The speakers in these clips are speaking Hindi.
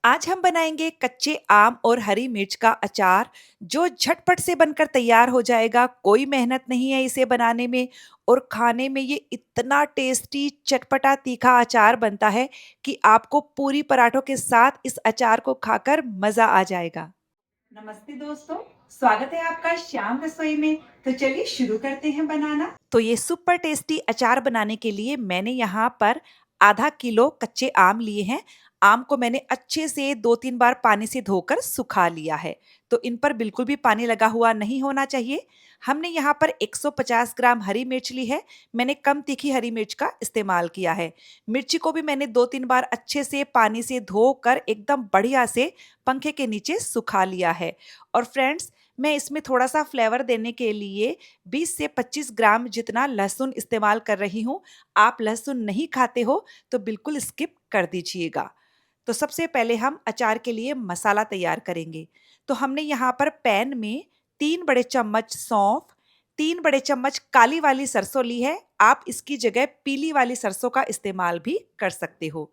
आज हम बनाएंगे कच्चे आम और हरी मिर्च का अचार जो झटपट से बनकर तैयार हो जाएगा। कोई मेहनत नहीं है इसे बनाने में और खाने में ये इतना टेस्टी चटपटा तीखा अचार बनता है कि आपको पूरी पराठों के साथ इस अचार को खाकर मजा आ जाएगा। नमस्ते दोस्तों, स्वागत है आपका श्याम रसोई में। तो चलिए शुरू करते हैं बनाना। तो ये सुपर टेस्टी अचार बनाने के लिए मैंने यहाँ पर आधा किलो कच्चे आम लिए हैं। आम को मैंने अच्छे से 2-3 बार पानी से धोकर सुखा लिया है, तो इन पर बिल्कुल भी पानी लगा हुआ नहीं होना चाहिए। हमने यहाँ पर 150 ग्राम हरी मिर्च ली है। मैंने कम तीखी हरी मिर्च का इस्तेमाल किया है। मिर्ची को भी मैंने 2-3 बार अच्छे से पानी से धोकर एकदम बढ़िया से पंखे के नीचे सुखा लिया है। और फ्रेंड्स, मैं इसमें थोड़ा-सा फ्लेवर देने के लिए 20 से 25 ग्राम जितना लहसुन इस्तेमाल कर रही हूँ। आप लहसुन नहीं खाते हो तो बिल्कुल स्किप कर दीजिएगा। तो सबसे पहले हम अचार के लिए मसाला तैयार करेंगे। तो हमने यहाँ पर पैन में 3 बड़े चम्मच सौंफ, 3 बड़े चम्मच काली वाली सरसों ली है। आप इसकी जगह पीली वाली सरसों का इस्तेमाल भी कर सकते हो।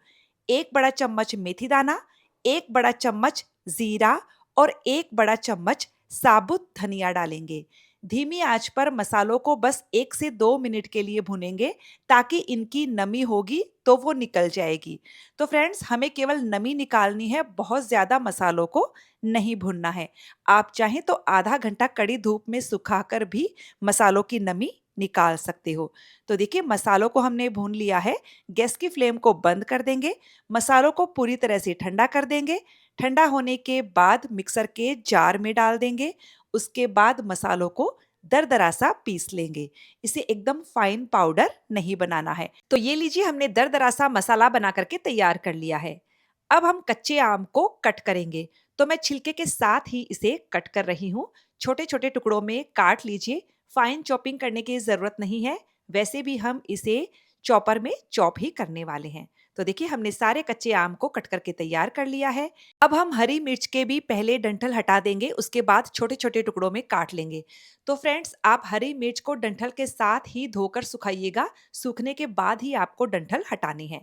1 बड़ा चम्मच मेथी दाना, 1 बड़ा चम्मच जीरा और 1 बड़ा चम्मच साबुत धनिया डालेंगे। धीमी आंच पर मसालों को बस 1 से 2 मिनट के लिए भूनेंगे ताकि इनकी नमी होगी तो वो निकल जाएगी। तो फ्रेंड्स, हमें केवल नमी निकालनी है, बहुत ज़्यादा मसालों को नहीं भूनना है। आप चाहें तो आधा घंटा कड़ी धूप में सुखाकर भी मसालों की नमी निकाल सकते हो। तो देखिए, मसालों को हमने भून लिया है। गैस की फ्लेम को बंद कर देंगे। मसालों को पूरी तरह से ठंडा कर देंगे। ठंडा होने के बाद मिक्सर के जार में डाल देंगे। उसके बाद मसालों को दरदरा सा पीस लेंगे। इसे एकदम फाइन पाउडर नहीं बनाना है। तो ये लीजिए, हमने दरदरा सा मसाला बना करके तैयार कर लिया है। अब हम कच्चे आम को कट करेंगे। तो मैं छिलके के साथ ही इसे कट कर रही हूँ। छोटे छोटे टुकड़ों में काट लीजिए। फाइन चॉपिंग करने की ज़रूरत नहीं है। वैसे भी हम इसे चॉपर में चॉप ही करने वाले हैं। तो देखिए, हमने सारे कच्चे आम को कट करके तैयार कर लिया है। अब हम हरी मिर्च के भी पहले डंठल हटा देंगे, उसके बाद छोटे छोटे टुकड़ों में काट लेंगे। तो फ्रेंड्स, आप हरी मिर्च को डंठल के साथ ही धोकर सुखाइएगा। सूखने के बाद ही आपको डंठल हटानी है।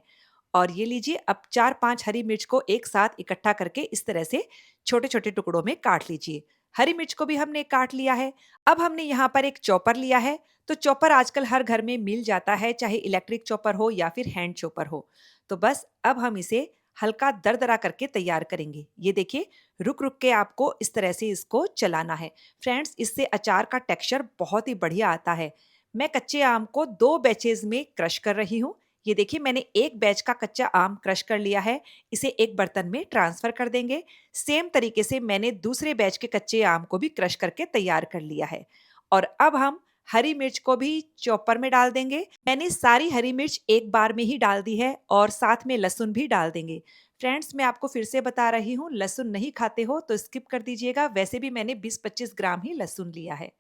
और ये लीजिए, अब 4-5 हरी मिर्च को एक साथ इकट्ठा करके इस तरह से छोटे छोटे टुकड़ों में काट लीजिए। हरी मिर्च को भी हमने काट लिया है। अब हमने यहाँ पर एक चॉपर लिया है। तो चॉपर आजकल हर घर में मिल जाता है, चाहे इलेक्ट्रिक चॉपर हो या फिर हैंड चॉपर हो। तो बस अब हम इसे हल्का दरदरा करके तैयार करेंगे। ये देखिए, रुक रुक के आपको इस तरह से इसको चलाना है। फ्रेंड्स, इससे अचार का टेक्सचर बहुत ही बढ़िया आता है। मैं कच्चे आम को 2 बैचेज में क्रश कर रही हूँ। ये देखिए, मैंने एक बैच का कच्चा आम क्रश कर लिया है। इसे एक बर्तन में ट्रांसफर कर देंगे। सेम तरीके से मैंने दूसरे बैच के कच्चे आम को भी क्रश करके तैयार कर लिया है। और अब हम हरी मिर्च को भी चॉपर में डाल देंगे। मैंने सारी हरी मिर्च एक बार में ही डाल दी है और साथ में लहसुन भी डाल देंगे। फ्रेंड्स, मैं आपको फिर से बता रही हूँ, लहसुन नहीं खाते हो तो स्किप कर दीजिएगा। वैसे भी मैंने 20-25 ग्राम ही लहसुन लिया है।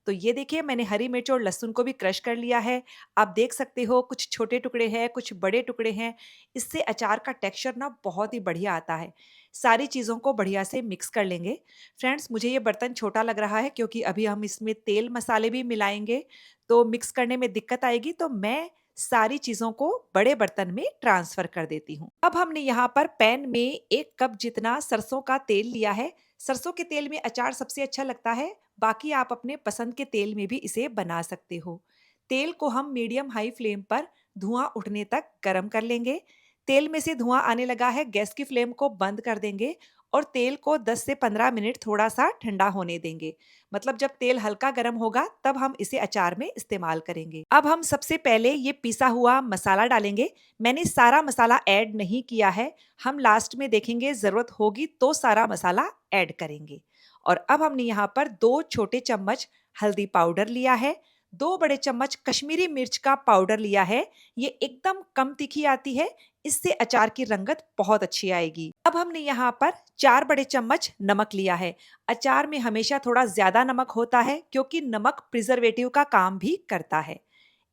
तो ये देखिए, मैंने हरी मिर्च और लहसुन को भी क्रश कर लिया है। आप देख सकते हो, कुछ छोटे टुकड़े हैं, कुछ बड़े टुकड़े हैं। इससे अचार का टेक्सचर ना बहुत ही बढ़िया आता है। सारी चीज़ों को बढ़िया से मिक्स कर लेंगे। फ्रेंड्स, मुझे ये बर्तन छोटा लग रहा है क्योंकि अभी हम इसमें तेल मसाले भी मिलाएंगे, तो मिक्स करने में दिक्कत आएगी। तो मैं सारी चीज़ों को बड़े बर्तन में ट्रांसफ़र कर देती हूँ। अब हमने यहाँ पर पैन में 1 कप जितना सरसों का तेल लिया है। सरसों के तेल में अचार सबसे अच्छा लगता है। बाकी आप अपने पसंद के तेल में भी इसे बना सकते हो। तेल को हम मीडियम हाई फ्लेम पर धुआं उठने तक गरम कर लेंगे। तेल में से धुआं आने लगा है, गैस की फ्लेम को बंद कर देंगे और तेल को 10 से 15 मिनट थोड़ा सा ठंडा होने देंगे। मतलब जब तेल हल्का गर्म होगा तब हम इसे अचार में इस्तेमाल करेंगे। अब हम सबसे पहले ये पिसा हुआ मसाला डालेंगे। मैंने सारा मसाला ऐड नहीं किया है। हम लास्ट में देखेंगे, ज़रूरत होगी तो सारा मसाला ऐड करेंगे। और अब हमने यहाँ पर 2 छोटे चम्मच हल्दी पाउडर लिया है, 2 बड़े चम्मच कश्मीरी मिर्च का पाउडर लिया है। ये एकदम कम तीखी आती है, इससे अचार की रंगत बहुत अच्छी आएगी। अब हमने यहाँ पर 4 बड़े चम्मच नमक लिया है। अचार में हमेशा थोड़ा ज्यादा नमक होता है क्योंकि नमक प्रिजर्वेटिव का काम भी करता है।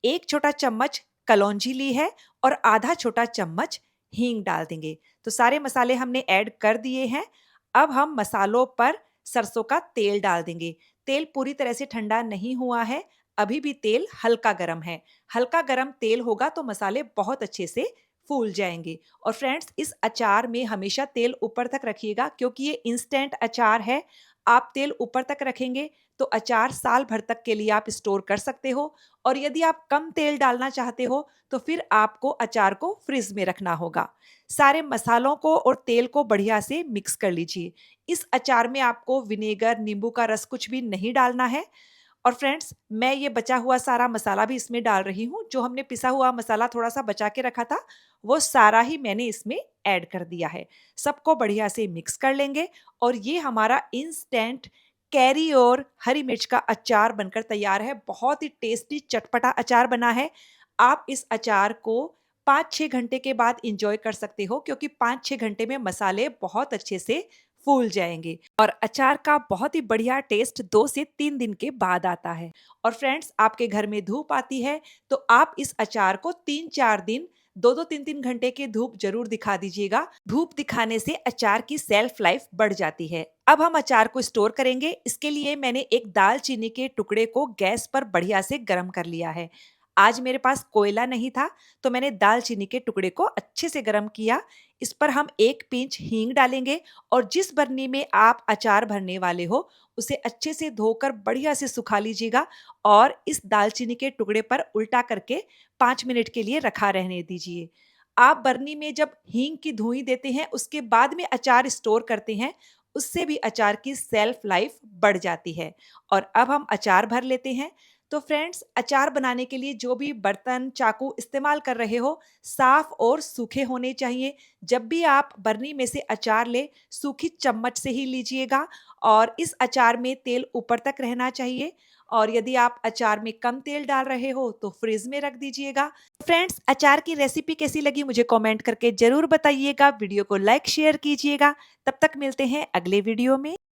1 छोटा चम्मच कलौंजी ली है और आधा छोटा चम्मच हींग डाल देंगे। तो सारे मसाले हमने ऐड कर दिए हैं। अब हम मसालों पर सरसों का तेल डाल देंगे। तेल पूरी तरह से ठंडा नहीं हुआ है, अभी भी तेल हल्का गरम है। हल्का गरम तेल होगा तो मसाले बहुत अच्छे से फूल जाएँगे। और फ्रेंड्स, इस अचार में हमेशा तेल ऊपर तक रखिएगा क्योंकि ये इंस्टेंट अचार है। आप तेल ऊपर तक रखेंगे तो अचार साल भर तक के लिए आप स्टोर कर सकते हो। और यदि आप कम तेल डालना चाहते हो तो फिर आपको अचार को फ्रिज में रखना होगा। सारे मसालों को और तेल को बढ़िया से मिक्स कर लीजिए। इस अचार में आपको विनेगर, नींबू का रस कुछ भी नहीं डालना है। और फ्रेंड्स, मैं ये बचा हुआ सारा मसाला भी इसमें डाल रही हूँ। जो हमने पिसा हुआ मसाला थोड़ा-सा बचा के रखा था, वो सारा ही मैंने इसमें ऐड कर दिया है। सबको बढ़िया से मिक्स कर लेंगे और ये हमारा इंस्टेंट कैरी और हरी मिर्च का अचार बनकर तैयार है। बहुत ही टेस्टी चटपटा अचार बना है। आप इस अचार को 5-6 घंटे के बाद एन्जॉय कर सकते हो क्योंकि 5-6 घंटे में मसाले बहुत अच्छे से फूल जाएँगे। और अचार का बहुत ही बढ़िया टेस्ट 2 से 3 दिन के बाद आता है। और फ्रेंड्स, आपके घर में धूप आती है तो आप इस अचार को 3-4 दिन 2-2 3-3 घंटे की धूप ज़रूर दिखा दीजिएगा। धूप दिखाने से अचार की शेल्फ लाइफ बढ़ जाती है। अब हम अचार को स्टोर करेंगे। इसके लिए मैंने एक दालचीनी के टुकड़े को गैस पर बढ़िया से गरम कर लिया है। आज मेरे पास कोयला नहीं था तो मैंने दालचीनी के टुकड़े को अच्छे से गरम किया। इस पर हम 1 पिंच हींग डालेंगे और जिस बरनी में आप अचार भरने वाले हो उसे अच्छे से धोकर बढ़िया से सुखा लीजिएगा और इस दालचीनी के टुकड़े पर उल्टा करके 5 मिनट के लिए रखा रहने दीजिए। आप बरनी में जब हींग की धुई देते हैं उसके बाद में अचार स्टोर करते हैं, उससे भी अचार की शेल्फ लाइफ बढ़ जाती है। और अब हम अचार भर लेते हैं। तो फ्रेंड्स, अचार बनाने के लिए जो भी बर्तन, चाकू इस्तेमाल कर रहे हो, साफ और सूखे होने चाहिए। जब भी आप बरनी में से अचार लें, सूखी चम्मच से ही लीजिएगा और इस अचार में तेल ऊपर तक रहना चाहिए। और यदि आप अचार में कम तेल डाल रहे हो तो फ्रिज में रख दीजिएगा। फ्रेंड्स, अचार की रेसिपी कैसी लगी मुझे कमेंट करके ज़रूर बताइएगा। वीडियो को लाइक शेयर कीजिएगा। तब तक मिलते हैं अगले वीडियो में।